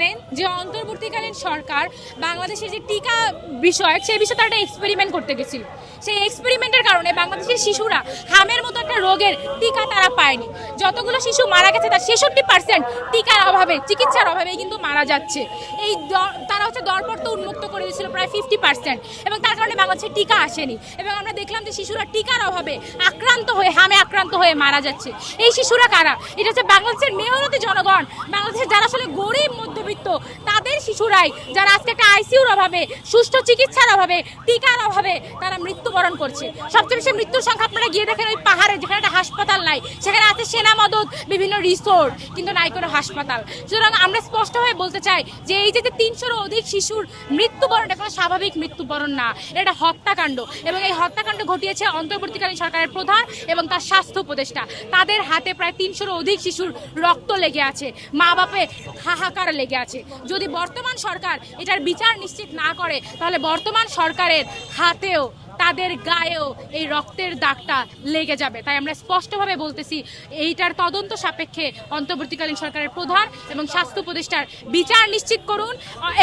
জানেন যে অন্তর্বর্তীকালীন সরকার বাংলাদেশের যে টিকা বিষয় সেই বিষয়ে তারা একটা এক্সপেরিমেন্ট করতে গেছিল। সেই এক্সপেরিমেন্টের কারণে বাংলাদেশের শিশুরা হামের মতো একটা রোগের টিকা তারা পায়নি। যতগুলো শিশু মারা গেছে তার 66% টিকার অভাবে, চিকিৎসার অভাবে কিন্তু মারা যাচ্ছে। এই তারা দরপত্র উন্মুক্ত করে দিয়েছিল প্রায় 50%, এবং তার কারণে বাংলাদেশে টিকা আসেনি। এবং আমরা দেখলাম যে শিশুরা টিকার অভাবে আক্রান্ত হয়ে, হামে আক্রান্ত হয়ে মারা যাচ্ছে। এই শিশুরা কারা? এটা হচ্ছে বাংলাদেশের মেহনতি জনগণ, বাংলাদেশের যারা আসলে গরিব মধ্যবিত্ত তাদের শিশুরাই, যারা আজকে একটা আইসিইউর অভাবে, সুষ্ঠু চিকিৎসার অভাবে, টিকার অভাবে তারা মৃত্যুবরণ করছে। সবচেয়ে বেশি মৃত্যুর সংখ্যা আপনারা গিয়ে দেখেন ওই পাহাড়ে, যেখানে একটা হাসপাতাল নাই, সেখানে আছে সেনা মদত, বিভিন্ন রিসোর্ট, কিন্তু নাই কোনো হাসপাতাল। সুতরাং আমরা স্পষ্টভাবে বলতে চাই যে এই যে 300-র অধিক শিশুর মৃত্যুবরণ, এটা কোনো স্বাভাবিক মৃত্যুবরণ না, এটা হত্যাকাণ্ড। এবং এই হত্যাকাণ্ড ঘটিয়েছে অন্তর্বর্তীকালীন সরকারের প্রধান এবং তার স্বাস্থ্য উপদেষ্টা। তাদের হাতে প্রায় 300-র অধিক শিশুর রক্ত লেগে আছে, মা বাপে হাহাকার লেগে আছে। যদি বর্তমান সরকার এটার বিচার নিশ্চিত না করে, তাহলে বর্তমান সরকারের হাতেও, তাদের গায়েও এই রক্তের দাগটা লেগে যাবে। তাই আমরা স্পষ্টভাবে বলতেছি, এইটার তদন্ত সাপেক্ষে অন্তর্বর্তীকালীন সরকারের প্রধান এবং স্বাস্থ্য উপদেষ্টার বিচার নিশ্চিত করুন,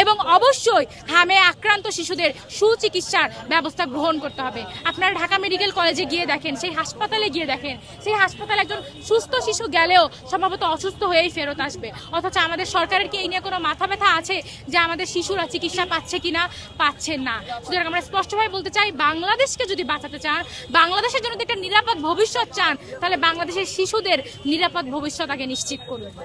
এবং অবশ্যই হামে আক্রান্ত শিশুদের সুচিকিৎসার ব্যবস্থা গ্রহণ করতে হবে। আপনারা ঢাকা মেডিকেল কলেজে গিয়ে দেখেন, সেই হাসপাতালে গিয়ে দেখেন, সেই হাসপাতালে একজন সুস্থ শিশু গেলেও সম্ভবত অসুস্থ হয়েই ফেরত আসবে। অথচ আমাদের সরকারের কি এই নিয়ে কোনো মাথা ব্যথা আছে যে আমাদের শিশুরা চিকিৎসা পাচ্ছে কিনা? পাচ্ছেন না। সুতরাং আমরা স্পষ্টভাবে বলতে চাই, বাংলাদেশকে যদি বাঁচাতে চান, বাংলাদেশের জন্য একটা নিরাপদ ভবিষ্যৎ চান, তাহলে বাংলাদেশের শিশুদের নিরাপদ ভবিষ্যৎ আগে নিশ্চিত করুন।